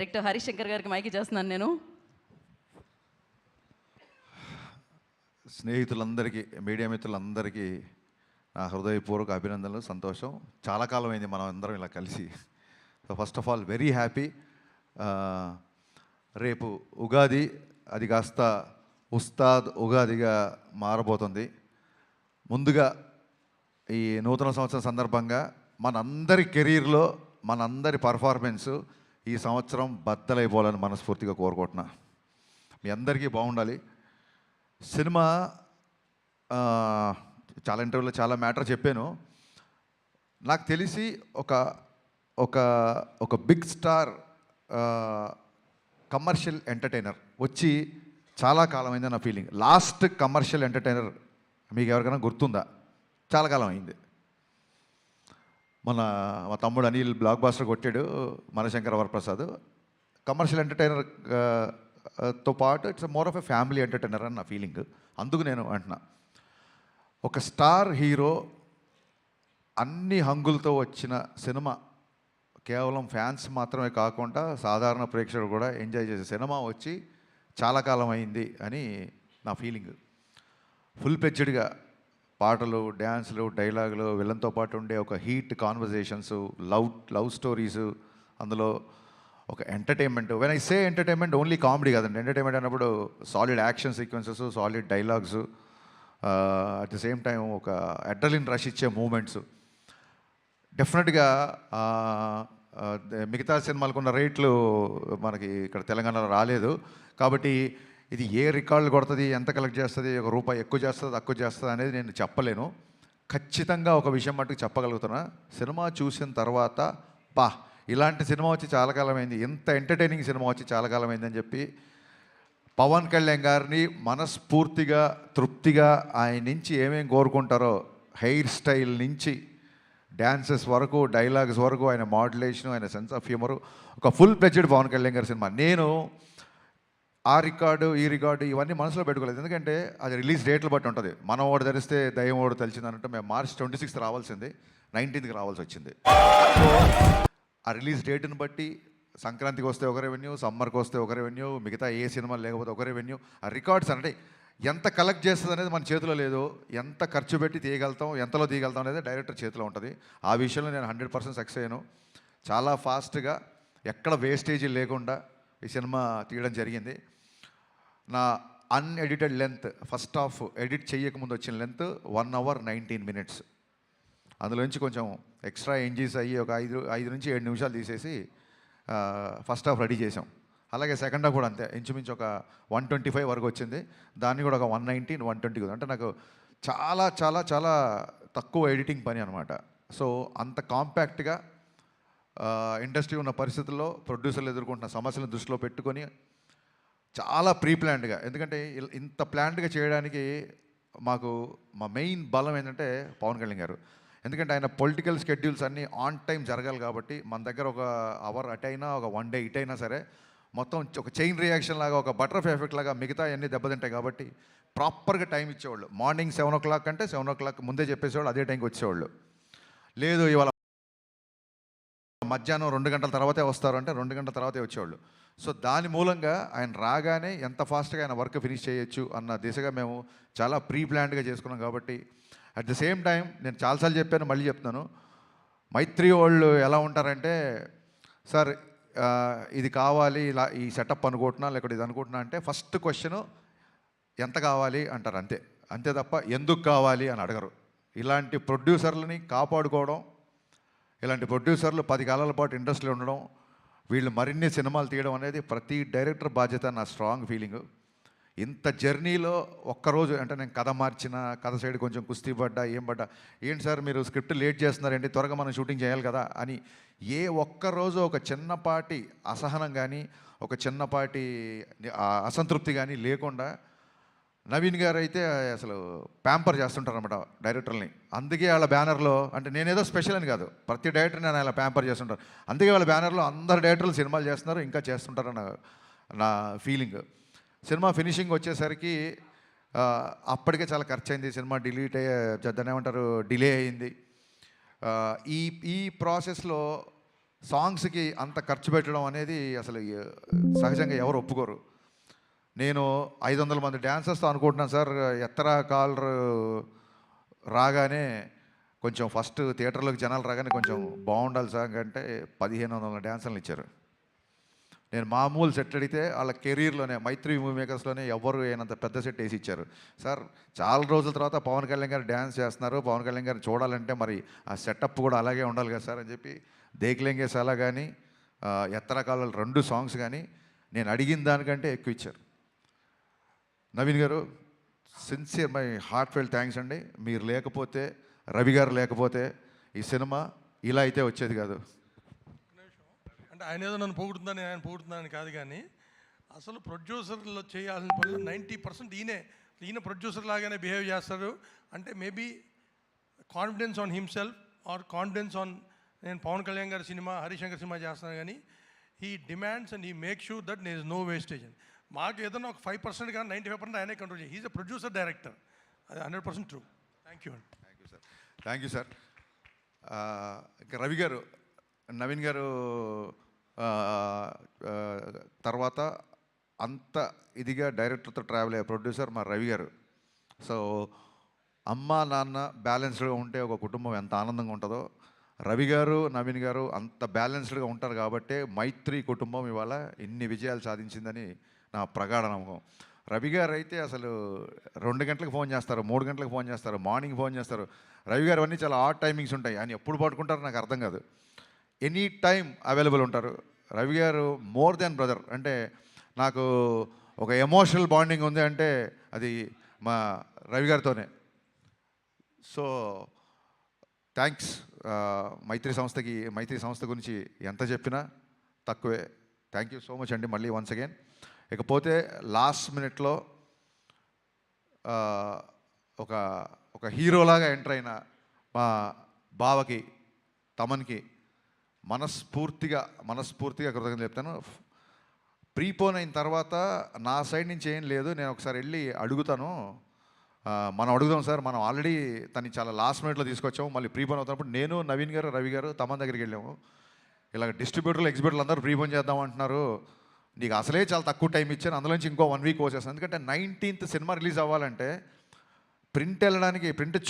Director Harishankar గారికి మైకి చేస్తున్నాను నేను. స్నేహితులందరికీ, మీడియా మిత్రులందరికీ నా హృదయపూర్వక అభినందనలు. సంతోషం, చాలా కాలం అయింది మనం అందరం ఇలా కలిసి. So first of all very happy. రేపు ఉగాది, అది కాస్త ఉస్తాద్ ఉగాదిగా మారబోతుంది. ముందుగా ఈ నూతన సంవత్సరం సందర్భంగా మనందరి కెరీర్లో మనందరి పర్ఫార్మెన్సు ఈ సంవత్సరం బద్దలైపోవాలని మనస్ఫూర్తిగా కోరుకుంటున్నా. మీ అందరికీ బాగుండాలి. సినిమా చాలా ఇంటర్వ్యూలో చాలా మ్యాటర్ చెప్పాను. నాకు తెలిసి ఒక ఒక ఒక బిగ్ స్టార్ కమర్షియల్ ఎంటర్టైనర్ వచ్చి చాలా కాలమైంది నా ఫీలింగ్. లాస్ట్ కమర్షియల్ ఎంటర్టైనర్ మీకు ఎవరికైనా గుర్తుందా? చాలా కాలం అయింది. మా తమ్ముడు అనిల్ బ్లాక్ బాస్టర్ కొట్టాడు, మనశంకర వరప్రసాద్. కమర్షియల్ ఎంటర్టైనర్ తో పాటు it's more of a family entertainer అని నా ఫీలింగ్. అందుకు నేను అంటున్నా, ఒక స్టార్ హీరో అన్ని హంగులతో వచ్చిన సినిమా, కేవలం ఫ్యాన్స్ మాత్రమే కాకుండా సాధారణ ప్రేక్షకుడు కూడా ఎంజాయ్ చేసే సినిమా వచ్చి చాలా కాలం అయింది అని నా ఫీలింగ్. ఫుల్ పెచ్డ్గా పాటలు, డ్యాన్సులు, డైలాగులు, విలన్తో పాటు ఉండే ఒక హీట్ కాన్వర్జేషన్స్, లవ్ స్టోరీస్, అందులో ఒక entertainment. When I say entertainment only comedy కాదండి. ఎంటర్టైన్మెంట్ అన్నప్పుడు solid action sequences, solid dialogues, at the same time ఒక అడ్రలిన్ రష్ ఇచ్చే మూమెంట్స్. డెఫినెట్గా మిగతా సినిమాలకున్న రేట్లు మనకి ఇక్కడ తెలంగాణలో రాలేదు. కాబట్టి ఇది ఏ రికార్డులు కొడుతుంది, ఎంత కలెక్ట్ చేస్తుంది, ఒక రూపాయి ఎక్కువ చేస్తుంది తక్కువ చేస్తుంది అనేది నేను చెప్పలేను. ఖచ్చితంగా ఒక విషయం మట్టుకు చెప్పగలుగుతున్నా, సినిమా చూసిన తర్వాత ఇలాంటి సినిమా వచ్చి చాలా కాలమైంది, ఇంత ఎంటర్టైనింగ్ సినిమా వచ్చి చాలా కాలమైందని చెప్పి పవన్ కళ్యాణ్ గారిని మనస్ఫూర్తిగా తృప్తిగా ఆయన నుంచి ఏమేం కోరుకుంటారో, హెయిర్ స్టైల్ నుంచి డ్యాన్సెస్ వరకు, డైలాగ్స్ వరకు, ఆయన మాడ్యులేషను, ఆయన సెన్స్ ఆఫ్ హ్యూమరు, ఒక ఫుల్ ప్లెడ్జ్డ్ పవన్ కళ్యాణ్ గారి సినిమా. నేను ఆ రికార్డు ఈ రికార్డు ఇవన్నీ మనసులో పెట్టుకోలేదు, ఎందుకంటే అది రిలీజ్ డేట్లు బట్టి ఉంటుంది. మనం ఓడి ధరిస్తే దయ్యం ఓడి తెలిసింది అన్నట్టు మేము మార్చ్ 26th రావాల్సింది, 19th రావాల్సి వచ్చింది. సో ఆ రిలీజ్ డేట్ని బట్టి సంక్రాంతికి వస్తే ఒక రెవెన్యూ, సమ్మర్కి వస్తే ఒక రెవెన్యూ, మిగతా ఏ సినిమా లేకపోతే ఒక రెవెన్యూ. ఆ రికార్డ్స్ అంటే ఎంత కలెక్ట్ చేస్తుంది అనేది మన చేతిలో లేదు. ఎంత ఖర్చు పెట్టి తీయగలుగుతాం, ఎంతలో తీయగలుగుతాం అనేది డైరెక్టర్ చేతిలో ఉంటుంది. ఆ విషయంలో నేను 100% సక్సెస్ అయ్యాను. చాలా ఫాస్ట్గా ఎక్కడ వేస్టేజీ లేకుండా ఈ సినిమా తీయడం జరిగింది. నా unedited length, first half edit చేయకముందు వచ్చిన లెంత్ 1 hour 19 minutes. అందులోంచి కొంచెం ఎక్స్ట్రా ఎంజీస్ అయ్యి ఒక 5 నుంచి 7 నిమిషాలు తీసేసి ఫస్ట్ హాఫ్ రెడీ చేసాం. అలాగే సెకండ్ హాఫ్ కూడా అంతే, ఇంచుమించు ఒక 125 వరకు వచ్చింది. దాన్ని కూడా ఒక 119, 120. అంటే నాకు చాలా చాలా చాలా తక్కువ ఎడిటింగ్ పని అనమాట. సో అంత కాంపాక్ట్గా ఇండస్ట్రీ ఉన్న పరిస్థితుల్లో ప్రొడ్యూసర్లు ఎదుర్కొంటున్న సమస్యలను దృష్టిలో పెట్టుకొని చాలా ప్రీ ప్లాన్డ్గా, ఎందుకంటే ఇంత ప్లాన్డ్గా చేయడానికి మా మెయిన్ బలం ఏంటంటే పవన్ కళ్యాణ్ గారు. ఎందుకంటే ఆయన పొలిటికల్ స్కెడ్యూల్స్ అన్నీ ఆన్ టైం జరగాలి కాబట్టి మన దగ్గర ఒక అవర్ అటు అయినా, ఒక 1 day ఇటు అయినా సరే, మొత్తం ఒక చైన్ రియాక్షన్ లాగా, ఒక బటర్ఫ్లై ఎఫెక్ట్ లాగా మిగతా అన్నీ దెబ్బతింటాయి. కాబట్టి ప్రాపర్గా టైం ఇచ్చేవాళ్ళు. మార్నింగ్ 7 o'clock అంటే 7 o'clock ముందే చెప్పేసేవాళ్ళు, అదే టైంకి వచ్చేవాళ్ళు. లేదు ఇవాళ మధ్యాహ్నం 2 గంటల తర్వాతే వస్తారు అంటే 2 గంటల తర్వాతే వచ్చేవాళ్ళు. సో దాని మూలంగా ఆయన రాగానే ఎంత ఫాస్ట్గా ఆయన వర్క్ ఫినిష్ చేయొచ్చు అన్న దిశగా మేము చాలా ప్రీ ప్లాన్డ్గా చేసుకున్నాం. కాబట్టి అట్ ద సేమ్ టైం నేను చాలాసార్లు చెప్పాను, మళ్ళీ చెప్తున్నాను, మైత్రి వాళ్ళు ఎలా ఉంటారంటే, సార్ ఇది కావాలి, ఇలా ఈ సెటప్ అనుకుంటున్నా, లేకపోతే ఇది అనుకుంటున్నా అంటే ఫస్ట్ క్వశ్చను ఎంత కావాలి అంటారు, అంతే. అంతే తప్ప ఎందుకు కావాలి అని అడగరు. ఇలాంటి ప్రొడ్యూసర్లని కాపాడుకోవడం, ఇలాంటి ప్రొడ్యూసర్లు 10 కాలాల పాటు ఇండస్ట్రీలో ఉండడం, వీళ్ళు మరిన్ని సినిమాలు తీయడం అనేది ప్రతి డైరెక్టర్ బాధ్యత, నా స్ట్రాంగ్ ఫీలింగు. ఇంత జర్నీలో ఒక్కరోజు అంటే నేను కథ మార్చిన, కథ సైడ్ కొంచెం కుస్తీ పడ్డా, ఏం పడ్డా, ఏంటి సార్ మీరు స్క్రిప్ట్ లేట్ చేస్తున్నారండి, త్వరగా మనం షూటింగ్ చేయాలి కదా అని ఏ ఒక్కరోజు ఒక చిన్నపాటి అసహనం కానీ, ఒక చిన్నపాటి అసంతృప్తి కానీ లేకుండా నవీన్ గారు అయితే అసలు ప్యాంపర్ చేస్తుంటారు అనమాట డైరెక్టర్ని. అందుకే వాళ్ళ బ్యానర్లో, అంటే నేనేదో స్పెషల్ అని కాదు, ప్రతి డైరెక్టర్ నేను అలా ప్యాంపర్ చేస్తుంటారు. అందుకే వాళ్ళ బ్యానర్లో అందరు డైరెక్టర్లు సినిమాలు చేస్తున్నారు, ఇంకా చేస్తుంటారన్న నా ఫీలింగ్. సినిమా ఫినిషింగ్ వచ్చేసరికి అప్పటికే చాలా ఖర్చు అయింది. సినిమా దాన్ని ఏమంటారు, డిలే అయింది. ఈ ప్రాసెస్లో సాంగ్స్కి అంత ఖర్చు పెట్టడం అనేది అసలు సహజంగా ఎవరు ఒప్పుకోరు. నేను 500 మంది డ్యాన్సర్స్తో అనుకుంటున్నాను సార్, ఎత్తరా కాలర్ రాగానే కొంచెం ఫస్ట్ థియేటర్లోకి జనాలు రాగానే కొంచెం బాగుండాలి సార్ అంటే 1500 డ్యాన్సర్లు ఇచ్చారు. నేను మామూలు సెట్ అడిగితే వాళ్ళ కెరీర్లోనే మైత్రి మూవీ మేకర్స్లోనే ఎవరు అయినంత పెద్ద సెట్ వేసి ఇచ్చారు. సార్ చాలా రోజుల తర్వాత పవన్ కళ్యాణ్ గారు డ్యాన్స్ చేస్తున్నారు, పవన్ కళ్యాణ్ గారిని చూడాలంటే మరి ఆ సెటప్ కూడా అలాగే ఉండాలి కదా సార్ అని చెప్పి దేక్లేంగే సాలా కానీ ఎత్తరకాల 2 సాంగ్స్ కానీ నేను అడిగిన దానికంటే ఎక్కువ ఇచ్చారు. Naveen garu sincere my heart felt thanks అండి. మీరు లేకపోతే, రవి గారు లేకపోతే ఈ సినిమా ఇలా అయితే వచ్చేది కాదు. అంటే ఆయన ఏదో నన్ను పొగుడుతుందని ఆయన పొగుడుతున్నాను కాదు, కానీ అసలు ప్రొడ్యూసర్లో చేయాల్సిన పనులు 90% ఈయన ప్రొడ్యూసర్ లాగానే బిహేవ్ చేస్తారు. అంటే maybe confidence on himself or confidence on నేను పవన్ కళ్యాణ్ గారి సినిమా, హరిశంకర్ సినిమా చేస్తున్నాను, కానీ he demands and he make sure that there is no wastage అని. మాకు ఏదైనా ఒక 5% కానీ 95% ఆయనే కంట్రోల్ చేయాలి. హీజ్ ఎ ప్రొడ్యూసర్ డైరెక్టర్, అది 100% ట్రూ. థ్యాంక్ యూ అండి. Thank you sir. Thank you sir. ఇంకా రవి గారు, నవీన్ గారు తర్వాత అంత ఇదిగా డైరెక్టర్తో ట్రావెల్ అయ్యే ప్రొడ్యూసర్ మా రవి గారు. సో అమ్మ నాన్న బ్యాలెన్స్డ్గా ఉంటే ఒక కుటుంబం ఎంత ఆనందంగా ఉంటుందో, రవి గారు నవీన్ గారు అంత బ్యాలెన్స్డ్గా ఉంటారు కాబట్టే మైత్రి కుటుంబం ఇవాళ ఇన్ని విజయాలు సాధించిందని నా ప్రగాఢ నమ్మకం. రవి గారు అయితే అసలు 2 గంటలకు ఫోన్ చేస్తారు, 3 గంటలకు ఫోన్ చేస్తారు, మార్నింగ్ ఫోన్ చేస్తారు. రవి గారు అన్నీ చాలా ఆడ్ టైమింగ్స్ ఉంటాయి. ఆయన ఎప్పుడు పడుకుంటారో నాకు అర్థం కాదు. ఎనీ టైం అవైలబుల్ ఉంటారు. రవి గారు మోర్ దెన్ బ్రదర్. అంటే నాకు ఒక ఎమోషనల్ బాండింగ్ ఉంది అంటే అది మా రవి గారితోనే. So thanks. మైత్రి సంస్థ గురించి ఎంత చెప్పినా తక్కువే. థ్యాంక్ యూ సో మచ్ అండి మళ్ళీ వన్స్ అగైన్. ఇకపోతే లాస్ట్ మినిట్లో ఒక హీరోలాగా ఎంటర్ అయిన మా బావకి, తమన్కి మనస్ఫూర్తిగా కృతజ్ఞతలు చెప్తాను. ప్రీపోన్ అయిన తర్వాత నా సైడ్ నుంచి ఏం లేదు, నేను ఒకసారి వెళ్ళి అడుగుతాను. మనం అడుగుదాం సార్, మనం ఆల్రెడీ తను చాలా లాస్ట్ మినిట్లో తీసుకొచ్చాము. మళ్ళీ ప్రీపోన్ అవుతున్నప్పుడు నేను, నవీన్ గారు, రవి గారు తమన్ దగ్గరికి వెళ్ళాము. ఇలాగ డిస్ట్రిబ్యూటర్లు, ఎగ్జిబ్యూటర్లు అందరూ ప్రీపోన్ చేద్దాం అంటున్నారు, నీకు అసలే చాలా తక్కువ టైం ఇచ్చాను, అందులోంచి ఇంకో 1 వీక్ వచ్చేస్తాను. ఎందుకంటే 19th సినిమా రిలీజ్ అవ్వాలంటే ప్రింట్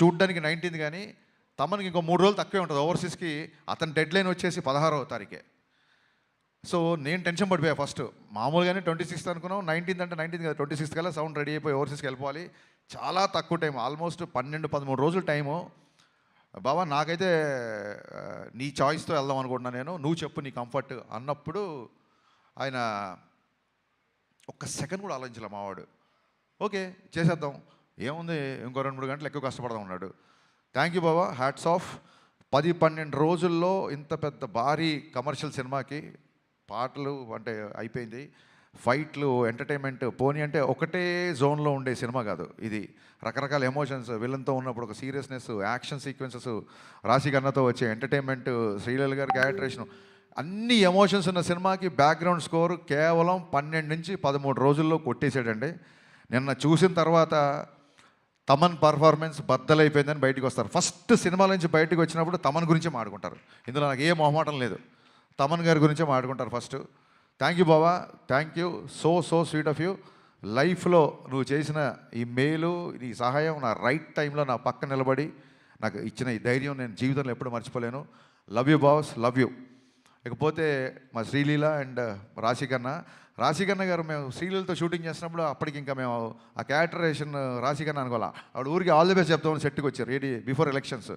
చూడడానికి 19th, కానీ తమనికి ఇంకో 3 రోజులు తక్కువే ఉంటుంది ఓవర్సీస్కి. అతని డెడ్ లైన్ వచ్చేసి 16వ తారీఖే. సో నేను టెన్షన్ పడిపోయా ఫస్ట్. మామూలుగానే 26th అనుకున్నాం, 19th అంటే 19th కదా, 26th కల్లా సౌండ్ రెడీ అయిపోయి ఓవర్సీస్కి వెళ్ళిపోవాలి. చాలా తక్కువ టైం, ఆల్మోస్ట్ 12-13 రోజులు టైము. బాబా నాకైతే నీ చాయిస్తో వెళ్దాం అనుకుంటున్నాను నేను, నువ్వు చెప్పు నీ కంఫర్ట్ అన్నప్పుడు ఆయన ఒక్క సెకండ్ కూడా ఆలోచించలే మావాడు. ఓకే చేసేద్దాం, ఏముంది ఇంకో 2-3 గంటలు ఎక్కువ కష్టపడదాం అన్నాడు. Thank you Baba, hats off. 10-12 రోజుల్లో ఇంత పెద్ద భారీ కమర్షియల్ సినిమాకి పాటలు అంటే అయిపోయింది, ఫైట్లు, ఎంటర్టైన్మెంట్ పోనీ అంటే ఒకటే జోన్లో ఉండే సినిమా కాదు ఇది. రకరకాల ఎమోషన్స్, విలన్తో ఉన్నప్పుడు ఒక సీరియస్నెస్, యాక్షన్ సీక్వెన్సెస్, రాశికన్నతో వచ్చే ఎంటర్టైన్మెంట్, శ్రీలీల గారి క్యారెక్టరేషన్, అన్ని ఎమోషన్స్ ఉన్న సినిమాకి బ్యాక్గ్రౌండ్ స్కోర్ కేవలం 12-13 రోజుల్లో కొట్టేసాడండి. నిన్న చూసిన తర్వాత తమన్ పర్ఫార్మెన్స్ బద్దలైపోయిందని బయటకు వస్తారు. ఫస్ట్ సినిమాల నుంచి బయటకు వచ్చినప్పుడు తమన్ గురించే మాట్లాడుకుంటారు. ఇందులో నాకు ఏ మొహమాటం లేదు, తమన్ గారి గురించే మాట్లాడుకుంటారు first. Thank you Baba, thank you, so sweet of you. లైఫ్లో నువ్వు చేసిన ఈ మేలు, నీ సహాయం, నా రైట్ టైంలో నా పక్క నిలబడి నాకు ఇచ్చిన ఈ ధైర్యం నేను జీవితంలో ఎప్పుడు మర్చిపోలేను. Love you boss, love you. ఇకపోతే మా శ్రీలీల అండ్ రాశికన్న గారు, మేము శ్రీలీలతో షూటింగ్ చేసినప్పుడు అప్పటికి ఇంకా మేము ఆ క్యారెక్టరేషన్ రాశికన్న అనుకోవాలా, ఆవిడ ఊరికి ఆల్ ది బెస్ట్ చెప్తామని సెట్కి వచ్చారు ఏడి బిఫోర్ ఎలక్షన్స్.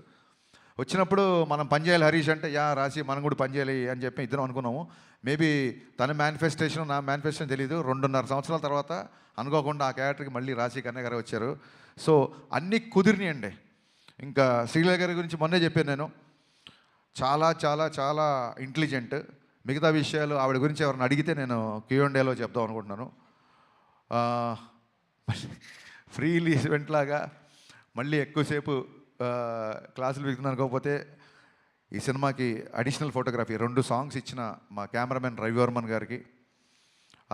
వచ్చినప్పుడు మనం పనిచేయాలి హరీష్ అంటే, యా రాశి మనం కూడా పనిచేయాలి అని చెప్పి ఇద్దరం అనుకున్నాము. మేబీ తన మేనిఫెస్టేషన్ నా మేనిఫెస్టేషన్ తెలీదు. 2.5 సంవత్సరాల తర్వాత అనుకోకుండా ఆ క్యారెక్టర్కి మళ్ళీ రాశికన్న గారు వచ్చారు. సో అన్నీ కుదిరినాయండి. ఇంకా శ్రీలీల గారి గురించి మొన్నే చెప్పాను నేను, చాలా చాలా చాలా ఇంటెలిజెంట్. మిగతా విషయాలు ఆవిడ గురించి ఎవరిని అడిగితే నేను Q&Aలో చెప్దాం అనుకుంటున్నాను. ఫ్రీ ఈవెంట్ లాగా మళ్ళీ ఎక్కువసేపు క్లాసులు విగుతుంది అనుకోకపోతే, ఈ సినిమాకి అడిషనల్ ఫోటోగ్రఫీ 2 సాంగ్స్ ఇచ్చిన మా కెమెరామెన్ రవివర్మన్ గారికి,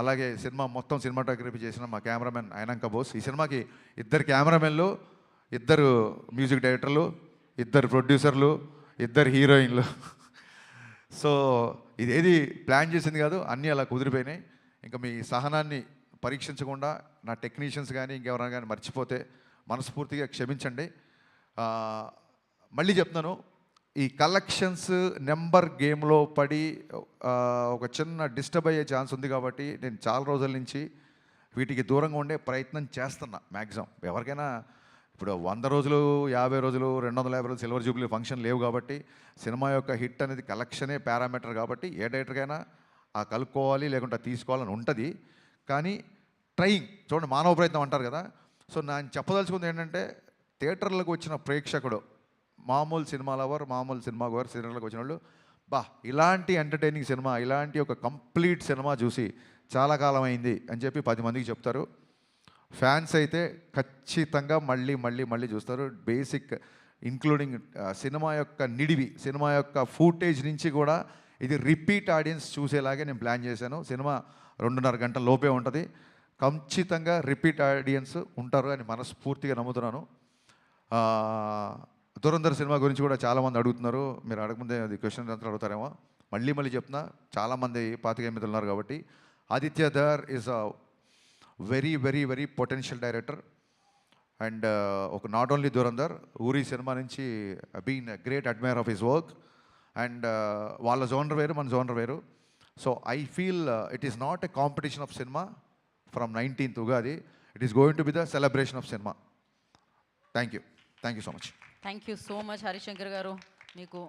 అలాగే సినిమా మొత్తం సినిమాటోగ్రఫీ చేసిన మా కెమెరామెన్ అయినంక బోస్. ఈ సినిమాకి 2 కెమెరామెన్లు, 2 మ్యూజిక్ డైరెక్టర్లు, 2 ప్రొడ్యూసర్లు, 2 హీరోయిన్లు. సో ఇదేది ప్లాన్ చేసింది కాదు, అన్నీ అలా కుదిరిపోయినాయి. ఇంకా మీ సహనాన్ని పరీక్షించకుండా నా టెక్నీషియన్స్ కానీ ఇంకెవరైనా కానీ మర్చిపోతే మనస్ఫూర్తిగా క్షమించండి. ఆ, మళ్ళీ చెప్తున్నాను, ఈ కలెక్షన్స్ నెంబర్ గేమ్లో పడి ఒక చిన్న డిస్టర్బ్ అయ్యే ఛాన్స్ ఉంది కాబట్టి నేను చాలా రోజుల నుంచి వీటికి దూరంగా ఉండే ప్రయత్నం చేస్తున్నా మ్యాక్సిమం. ఎవరికైనా ఇప్పుడు 100 రోజులు, 50 రోజులు, 250 రోజులు సిల్వర్ జూబ్లీ ఫంక్షన్ లేవు కాబట్టి సినిమా యొక్క హిట్ అనేది కలెక్షనే పారామీటర్ కాబట్టి ఏ డైరెక్టర్కైనా ఆ కలుపుకోవాలి లేకుంటే తీసుకోవాలని ఉంటుంది. కానీ ట్రయింగ్ చూడండి, మానవ ప్రయత్నం అంటారు కదా. సో నేను చెప్పదలుచుకుంది ఏంటంటే, థియేటర్లకు వచ్చిన ప్రేక్షకుడు మామూలు సినిమా లవర్, మామూలు సినిమా గోవర్, థియేటర్లకు వచ్చిన వాళ్ళు ఇలాంటి ఎంటర్టైనింగ్ సినిమా, ఇలాంటి ఒక కంప్లీట్ సినిమా చూసి చాలా కాలం అయింది అని చెప్పి 10 మందికి చెప్తారు. ఫ్యాన్స్ అయితే ఖచ్చితంగా మళ్ళీ మళ్ళీ మళ్ళీ చూస్తారు. బేసిక్ ఇంక్లూడింగ్ సినిమా యొక్క నిడివి, సినిమా యొక్క ఫూటేజ్ నుంచి కూడా ఇది రిపీట్ ఆడియన్స్ చూసేలాగే నేను ప్లాన్ చేశాను. సినిమా 2.5 గంటల లోపే ఉంటుంది. ఖచ్చితంగా రిపీట్ ఆడియన్స్ ఉంటారు అని మనస్ఫూర్తిగా నమ్ముతున్నాను. దురంధర్ సినిమా గురించి కూడా చాలామంది అడుగుతున్నారు. మీరు అడగముందే అది క్వశ్చన్ అంతా అడుగుతారేమో. మళ్ళీ మళ్ళీ చెప్తున్నా, చాలామంది 25 ఉన్నారు కాబట్టి. Aditya Dhar is a very very very potential director. And ఒక not only Dhurandhar, Uri cinema నుంచి been great admirer of his work. And వాళ్ళ జోనర్ వేరు, మన జోనర్ వేరు. So I feel it is not a competition of cinema from 19th Ugadi. It is going to be the celebration of cinema. Thank you so much. Thank you so much Harishankar garu. మీకు